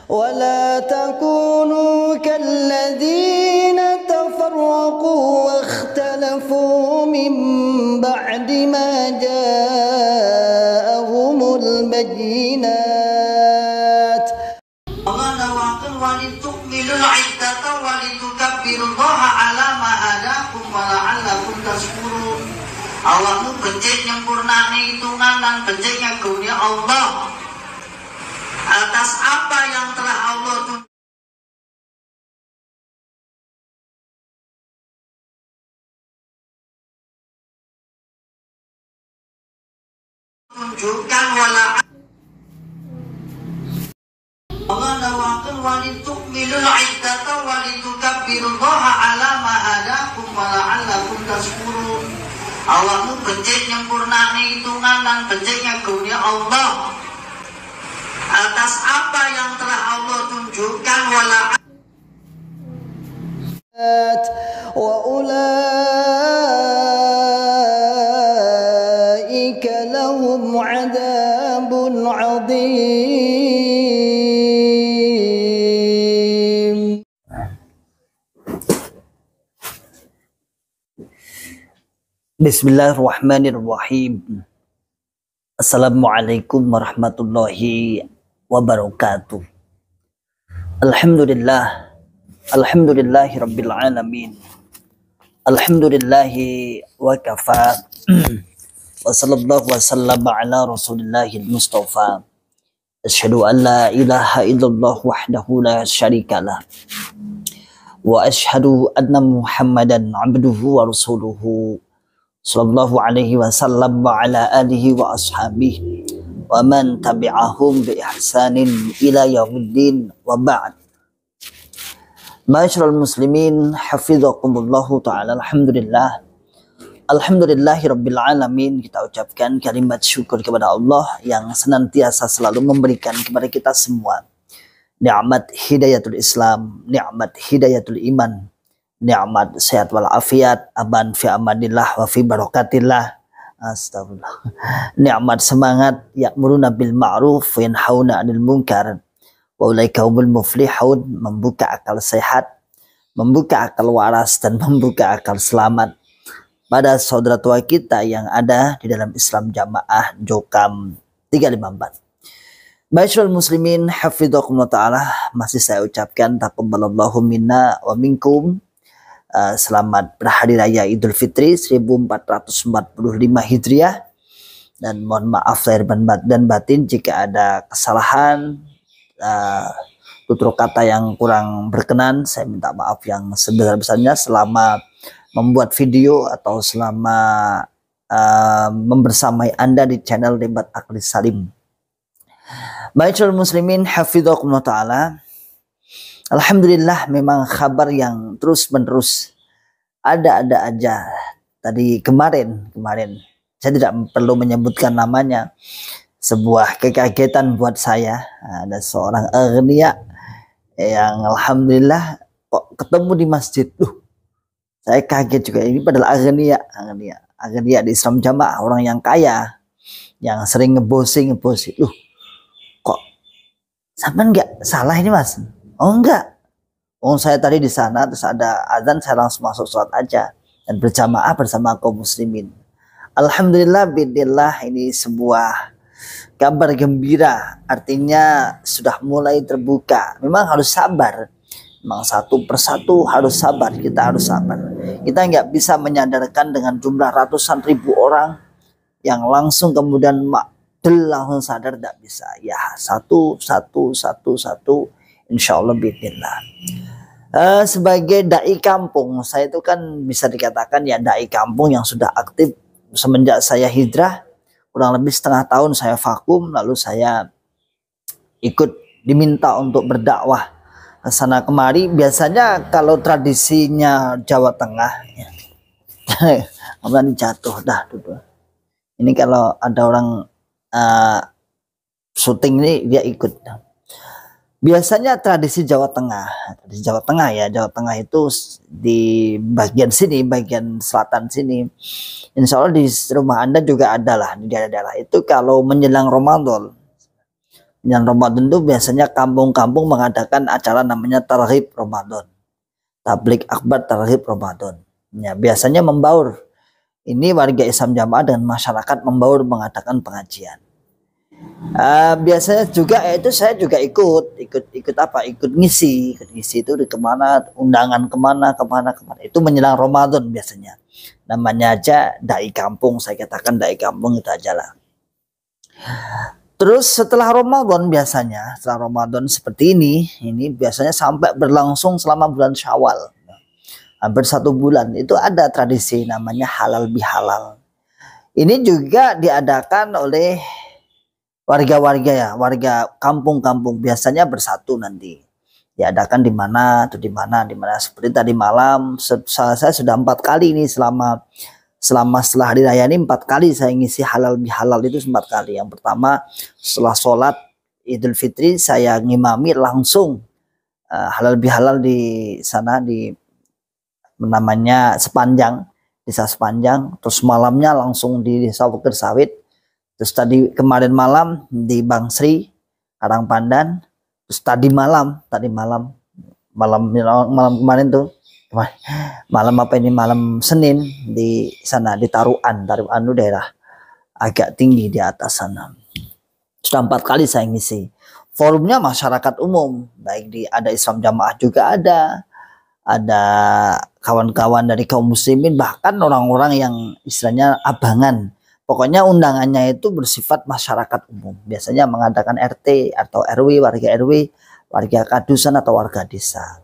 ولا تكونوا كالذين تفرقوا واختلفوا من بعد ما جاءهم البينات. Allah nawakan walitukmilul iddata walitukabbirullaha ala ma hadakum wa la'allakum tashkurun. Allah nu bencik nyempurnani hitungan dan benciknya karunia Allah atas apa yang telah Allah tunjukkan wala Allah nawakan walitukmilul iddata walitukabbirullaha ala ma hadakum wa la'allakum tashkurun. Allah nu bencik nyempurnani hitungan dan benciknya karunia Allah atas apa yang telah Allah tunjukkan wala wa ulaika lahum adabun adzim. Bismillahirrahmanirrahim. Assalamualaikum warahmatullahi wabarakatuh. Alhamdulillahi rabbil alamin. Alhamdulillahi wa kafa. Wa sallallahu wa sallama ala rasulillahil mustafa. Asyhadu an la ilaha illallah wahdahu la syarikalah. Wa asyhadu anna Muhammadan abduhu wa rasuluhu. Sallallahu alaihi wasallam wa ala alihi wa ashabihi wa man tabi'ahum bi ihsanin ila yaumiddin wa ba'd. Ma'asyiral muslimin hafizakumullahu ta'ala. Alhamdulillahi rabbil alamin. Kita ucapkan kalimat syukur kepada Allah yang senantiasa selalu memberikan kepada kita semua nikmat hidayatul Islam, nikmat hidayatul iman, nikmat sehat wal afiat, aman fi amanillah wa fi barakatillah. Astagfirullah. Nikmat semangat ya'muruna bil ma'ruf wa yanhauna 'anil munkar wa ulaika humul muflihun. Membuka akal sehat, membuka akal waras, dan membuka akal selamat pada saudara tua kita yang ada di dalam Islam Jamaah Jokam 354. Ma'asyiral muslimin hafizakumullah ta'ala. Masih saya ucapkan taqabbalallahu minna wa minkum. Selamat berhari raya Idul Fitri 1445 Hijriah, dan mohon maaf lahir dan batin jika ada kesalahan, tutur kata yang kurang berkenan. Saya minta maaf yang sebesar-besarnya selama membuat video atau selama membersamai Anda di channel Debat Akli Salim. Ma'asyiral muslimin hafizakumullah ta'ala. Alhamdulillah, memang kabar yang terus menerus ada aja. Tadi kemarin saya tidak perlu menyebutkan namanya, sebuah kekagetan buat saya. Ada seorang aghnia yang alhamdulillah kok ketemu di masjid. Saya kaget juga, ini padahal aghnia di Islam Jamaah, orang yang kaya yang sering ngebosi. Kok sampean nggak salah ini mas? Oh enggak, saya tadi di sana terus ada azan, saya langsung masuk sholat aja dan berjamaah bersama kaum muslimin. Alhamdulillah bidillah, ini sebuah kabar gembira, artinya sudah mulai terbuka. Memang harus sabar, memang satu persatu harus sabar, kita harus sabar. Kita nggak bisa menyadarkan dengan jumlah ratusan ribu orang yang langsung kemudian langsung sadar, tidak bisa. Ya satu insya Allah bismillah. Sebagai dai kampung, saya itu kan bisa dikatakan ya dai kampung yang sudah aktif semenjak saya hijrah. Kurang lebih setengah tahun saya vakum, lalu saya ikut diminta untuk berdakwah ke sana kemari. Biasanya kalau tradisinya Jawa Tengah ya, kemudian jatuh dah dulu. Ini kalau ada orang syuting ini dia ikut. Biasanya tradisi Jawa Tengah ya, Jawa Tengah itu di bagian sini, bagian selatan sini. Insya Allah di rumah Anda juga ada lah di daerah-daerah itu. Kalau menjelang Ramadan Yang Ramadan itu biasanya kampung-kampung mengadakan acara namanya Targhib Ramadan. Tablik akbar Targhib Ramadan. Ya, biasanya membaur. Ini warga Islam Jamaah dan masyarakat membaur mengadakan pengajian. Biasanya juga itu saya juga ikut ngisi itu di kemana, undangan kemana itu menjelang Ramadan biasanya. Namanya aja dai kampung, saya katakan dai kampung itu aja lah. Terus setelah Ramadan biasanya, setelah Ramadan seperti ini biasanya sampai berlangsung selama bulan Syawal, hampir 1 bulan. Itu ada tradisi namanya halal bihalal. Ini juga diadakan oleh warga-warga ya, warga kampung-kampung biasanya bersatu nanti. Diadakan di mana seperti tadi malam. Saya sudah 4 kali ini selama setelah hari raya ini 4 kali saya ngisi halal bihalal itu 4 kali. Yang pertama setelah sholat Idul Fitri saya ngimami langsung halal bihalal di sana di namanya Sepanjang, desa Sepanjang. Terus malamnya langsung di desa Bukir Sawit. Terus tadi kemarin malam di Bangsri Karangpandan. Terus tadi malam kemarin tuh malam Senin di sana di Taruan itu daerah agak tinggi di atas sana. Sudah 4 kali saya ngisi. Forumnya masyarakat umum, baik ada Islam Jamaah juga ada kawan-kawan dari kaum muslimin, bahkan orang-orang yang istilahnya abangan. Pokoknya undangannya itu bersifat masyarakat umum. Biasanya mengadakan RT atau RW, warga RW, warga kadusan atau warga desa.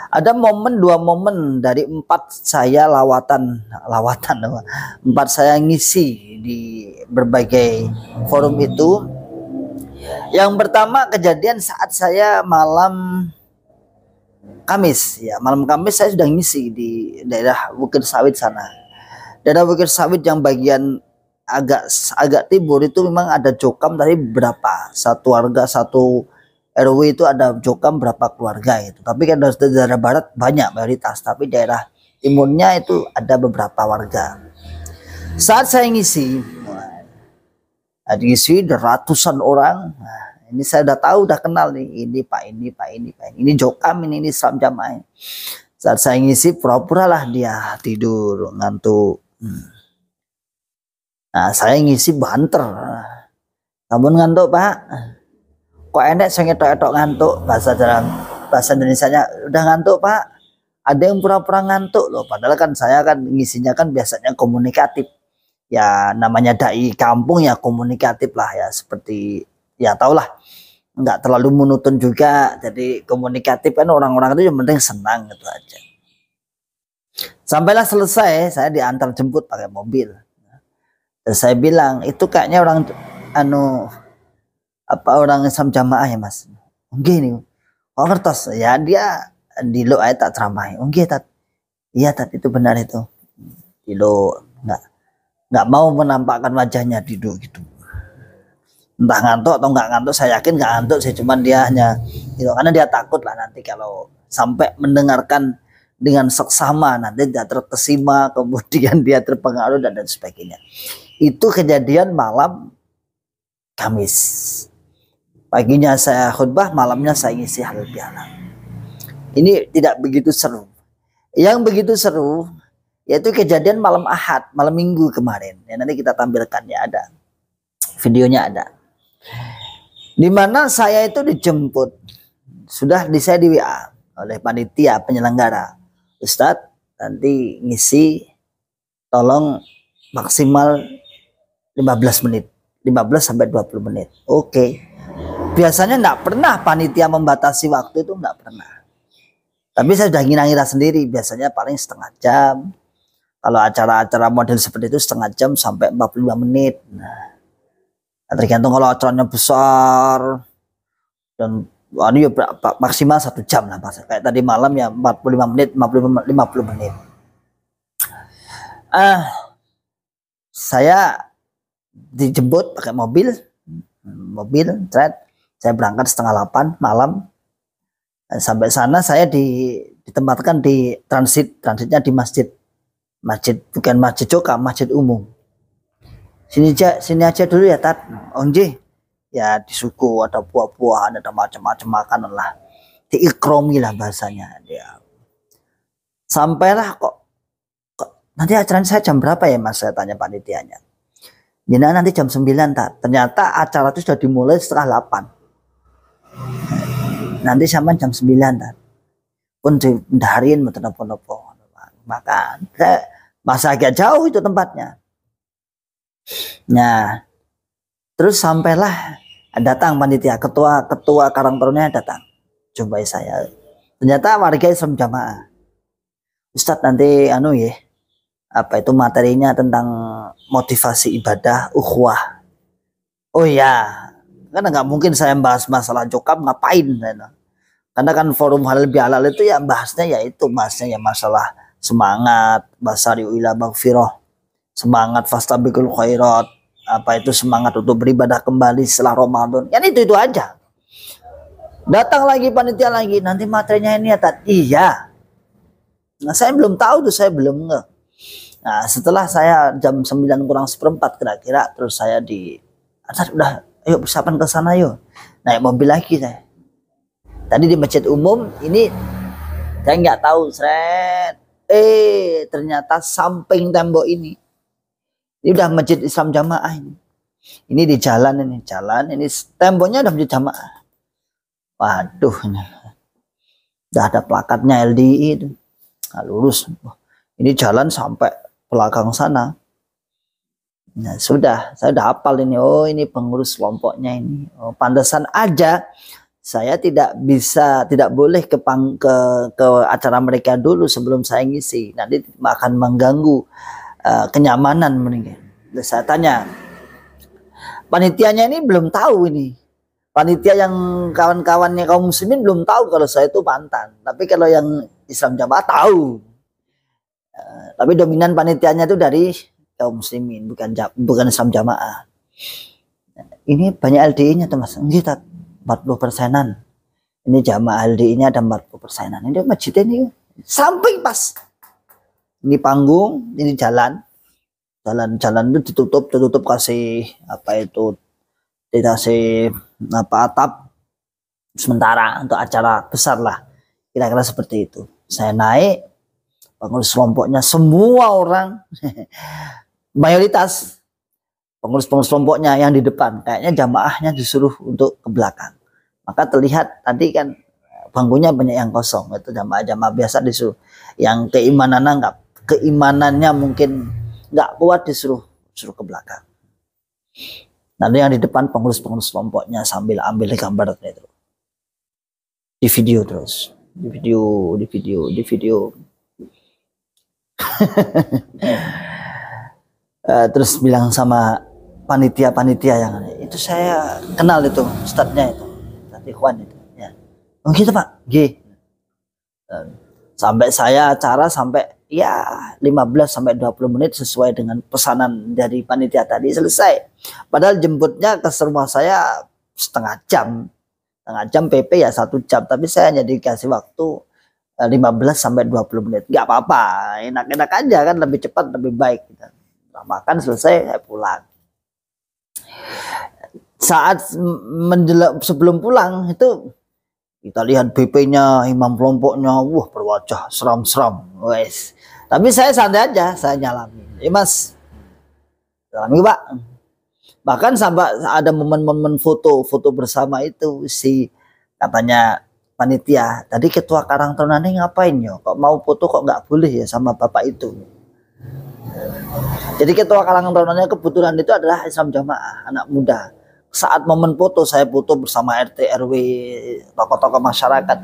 Ada 2 momen dari 4 saya lawatan 4 saya ngisi di berbagai forum itu. Yang pertama kejadian saat saya malam Kamis ya, malam Kamis saya sudah ngisi di daerah Bukir Sawit sana. Daerah Bukir Sawit yang bagian agak timur itu memang ada jokam dari berapa, satu warga satu RW itu ada jokam berapa keluarga itu. Tapi kan dari daerah barat banyak mayoritas, tapi daerah timurnya itu ada beberapa warga. Saat saya ngisi ratusan orang. Nah, ini saya udah tahu, udah kenal nih, ini Pak ini jokam, ini Islam Jamaah. Saat saya ngisi pura-pura lah dia tidur ngantuk. Nah, saya ngisi banter. Namun ngantuk Pak. Kok enek saya ngetok-etok ngantuk, bahasa Indonesianya udah ngantuk Pak. Ada yang pura-pura ngantuk loh, padahal kan saya kan ngisinya kan biasanya komunikatif. Ya namanya dai kampung ya komunikatif lah ya, seperti ya tau lah, nggak terlalu monoton juga. Jadi komunikatif kan orang-orang itu yang penting senang gitu aja. Sampailah selesai, saya diantar jemput pakai mobil. Dan saya bilang itu kayaknya orang orang Islam Jamaah ya Mas. Gini, kok kertas ya, dia di lo ayat tak ceramai. Tat, iya Tat, itu benar itu. Di lo nggak mau menampakkan wajahnya di lo gitu. Entah ngantuk atau nggak ngantuk, saya yakin nggak ngantuk sih, cuman dia hanya gitu, karena dia takut lah nanti kalau sampai mendengarkan dengan seksama nanti dia terkesima, kemudian dia terpengaruh dan sebagainya. Itu kejadian malam Kamis. Paginya saya khutbah, malamnya saya ngisi halal bihalal. Ini tidak begitu seru. Yang begitu seru yaitu kejadian malam Ahad, malam Minggu kemarin. Ya, nanti kita tampilkan ya, ada videonya ada. Dimana saya itu dijemput, sudah saya di WA oleh panitia penyelenggara. Ustadz, nanti ngisi tolong maksimal 15 menit. 15 sampai 20 menit. Oke. Biasanya enggak pernah panitia membatasi waktu, itu enggak pernah. Tapi saya sudah ngira-ngira sendiri, biasanya paling setengah jam. Kalau acara-acara model seperti itu setengah jam sampai 45 menit. Nah, tergantung kalau acaranya besar dan ya maksimal 1 jam lah. Kayak tadi malam ya 45 menit, 50 menit. Saya dijemput pakai mobil, saya berangkat setengah 8 malam. Sampai sana saya ditempatkan di transitnya di masjid, bukan masjid Jokam, masjid umum. Sini aja dulu ya Tat. Oh nggih. ya di suku ada buah-buahan, ada macam-macam makanan lah, diikromi lah bahasanya dia. Sampailah kok nanti acara saya jam berapa ya mas, saya tanya panitianya. Jadi nanti jam 9 tak. Ternyata acara itu sudah dimulai setengah 8. Nanti sampai jam 9 tak. Pun didaharin nopo-nopo. Maka masa agak jauh itu tempatnya. Nah, terus sampailah datang panitia, ketua Karang Taruna datang. Jumpai saya. Ternyata warga Islam Jamaah. Ustadz nanti apa itu materinya tentang motivasi ibadah ukhuwah. Oh ya, karena nggak mungkin saya bahas masalah jokam, ngapain? Karena kan forum halal bihalal itu ya bahasnya ya masalah semangat basari'u ila maghfirah, semangat fastabiqul khairat, apa itu semangat untuk beribadah kembali setelah Ramadan. Kan itu aja. Datang lagi panitia lagi, nanti materinya ini ya iya. Nah, saya belum tahu tuh, saya belum nge. Nah, setelah saya jam 9 kurang seperempat kira-kira, terus saya udah, ayo persiapan ke sana yuk. Naik mobil lagi saya. Tadi di masjid umum, ini saya nggak tahu, ternyata samping tembok ini udah masjid Islam Jamaah ini. Ini di jalan ini temboknya udah masjid Jamaah. Waduh, udah ada plakatnya LDI itu. Nah, lurus. Ini jalan sampai belakang sana. Nah, saya udah hafal ini. Oh, ini pengurus kelompoknya ini. Oh, pantesan aja saya tidak boleh ke acara mereka dulu sebelum saya ngisi. Nanti akan mengganggu kenyamanan mereka. Saya tanya, panitianya ini belum tahu ini. Panitia yang kawan-kawannya kaum muslimin belum tahu kalau saya itu mantan. Tapi kalau yang Islam Jamaah tahu. Tapi dominan panitianya itu dari kaum muslimin, bukan Islam Jamaah. Ini banyak LDI-nya tuh mas, 40%-an. Ini jamaah LDI-nya ada 40%-an. Ini masjid ini samping pas. Ini panggung, ini jalan itu ditutup kasih dikasih atap sementara untuk acara besar lah, kira-kira seperti itu. Saya naik, pengurus kelompoknya semua orang mayoritas pengurus kelompoknya yang di depan, kayaknya jamaahnya disuruh untuk ke belakang. Maka terlihat tadi kan bangkunya banyak yang kosong, itu jamaah biasa disuruh, yang keimanannya mungkin nggak kuat disuruh ke belakang. Nanti yang di depan pengurus kelompoknya sambil ambil gambar itu. Di video terus. Di video. Terus bilang sama panitia yang itu, saya kenal itu ustadznya itu. Ustadz Ikhwan itu. Ya. Oh gitu Pak. G. Sampai saya acara sampai ya 15-20 menit sesuai dengan pesanan dari panitia tadi selesai. Padahal jemputnya ke rumah saya setengah jam PP ya 1 jam, tapi saya hanya dikasih waktu 15-20 menit. Gak apa-apa, enak-enak aja kan, lebih cepat lebih baik. Makan selesai saya pulang. Saat sebelum pulang itu kita lihat BP-nya, imam kelompoknya, wah berwajah seram-seram, wes. Tapi saya santai aja, saya nyalami. Mas, nyalami Pak. Bahkan sampai ada momen-momen foto bersama itu, katanya panitia, tadi ketua Karang Taruna ngapain ya? Kok mau foto kok nggak boleh ya sama bapak itu? Jadi ketua Karang Taruna kebetulan itu adalah Islam Jamaah, anak muda. Saat momen foto, saya foto bersama RT, RW, tokoh-tokoh masyarakat.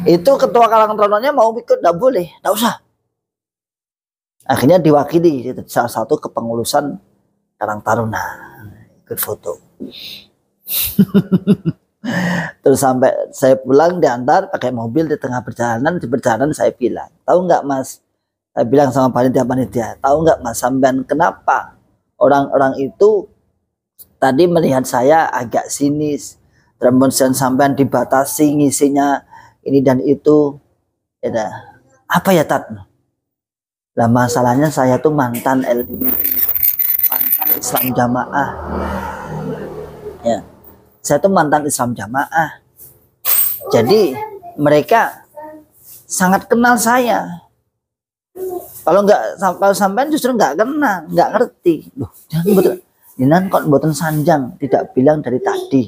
Itu ketua Karang Taruna mau ikut, nggak boleh, nggak usah. Akhirnya diwakili salah satu kepengurusan Karang Taruna ikut foto. Terus sampai saya pulang diantar pakai mobil, di tengah perjalanan saya bilang, tahu nggak Mas? Saya bilang sama panitia, tahu nggak Mas sampean kenapa orang-orang itu tadi melihat saya agak sinis, kemudian sampean dibatasi ngisinya ini dan itu. Ya, apa ya Tat? Nah masalahnya saya tuh mantan LDI, mantan Islam Jamaah. Ya. saya tuh mantan Islam Jamaah. Jadi mereka sangat kenal saya. Kalau sampean justru nggak kenal, nggak ngerti. Loh, jangan betul. Jinan kok mboten sanjang, tidak bilang dari tadi.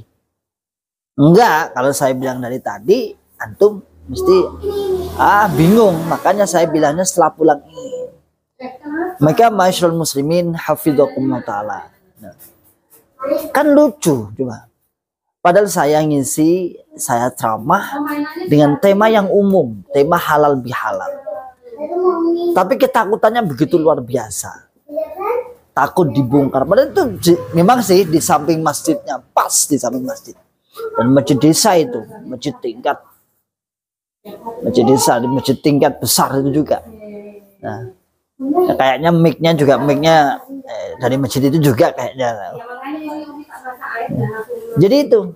Enggak, kalau saya bilang dari tadi, antum mesti bingung. Makanya saya bilangnya setelah pulang ini. Maka masyarul muslimin hafidhakumullah ta'ala. Nah, kan lucu coba. Padahal saya ngisi, saya ceramah dengan tema yang umum, tema halal bihalal. Tapi ketakutannya begitu luar biasa. Takut dibongkar. Padahal itu memang sih di samping masjidnya, pas di samping masjid. Dan masjid desa itu, masjid tingkat. Masjid desa, masjid tingkat besar itu juga. Nah, ya kayaknya mic-nya dari masjid itu juga kayaknya. Jadi itu.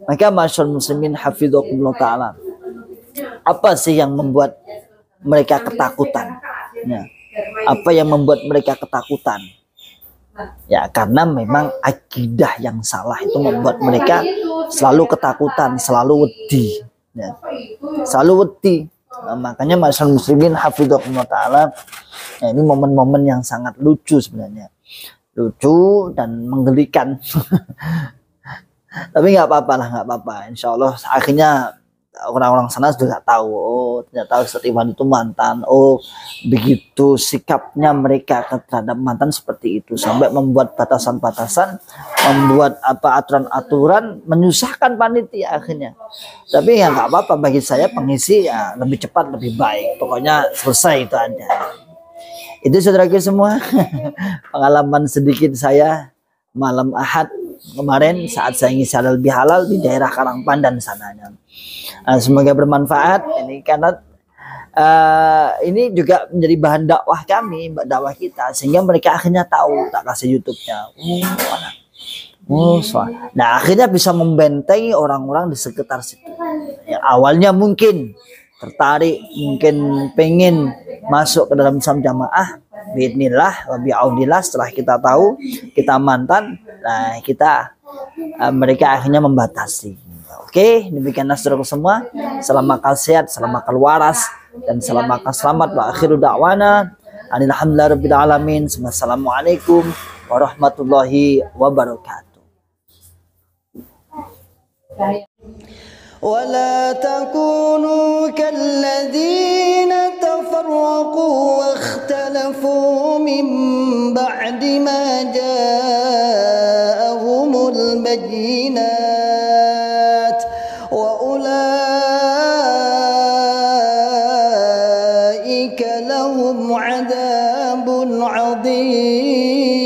Maka masyaallah muslimin hafidhakumullah ta'ala. Apa sih yang membuat mereka ketakutan? Ya. Apa yang membuat mereka ketakutan? Ya karena memang akidah yang salah itu membuat mereka selalu ketakutan, selalu wedi. Ya. Selalu wedi. Nah, makanya masyaallah muslimin hafidhakumullah ta'ala. Ya, ini momen-momen yang sangat lucu sebenarnya. Lucu dan menggelikan. Tapi nggak apa-apa lah, nggak apa-apa. Insya Allah akhirnya orang-orang sana sudah tahu. Oh, ternyata Ustaz Iwan itu mantan. Oh, begitu sikapnya mereka terhadap mantan seperti itu, sampai membuat batasan-batasan, membuat aturan-aturan, menyusahkan panitia akhirnya. Tapi ya nggak apa-apa, bagi saya pengisi ya lebih cepat lebih baik. Pokoknya selesai itu aja. Itu saudaraku semua pengalaman sedikit saya malam Ahad kemarin saat saya ngisi halal bihalal di daerah Karangpandan sananya. Semoga bermanfaat ini karena ini juga menjadi bahan dakwah kami, dakwah kita, sehingga mereka akhirnya tahu. Tak kasih YouTube-nya. Nah akhirnya bisa membentengi orang-orang di sekitar situ. Yang awalnya mungkin tertarik, mungkin pengen masuk ke dalam Islam Jamaah. Bismillah, wabi'audillah, setelah kita tahu kita mantan, nah mereka akhirnya membatasi. Oke, demikianlah saudaraku semua. Salam akal sehat, salam akal waras, dan salam akal selamat. Wa akhiru da'wana alhamdulillahirabbil alamin. Wassalamualaikum warahmatullahi wabarakatuh. ولا تكونوا كالذين تفرقوا واختلفوا من بعد ما جاءهم البينات وأولئك لهم عذاب عظيم.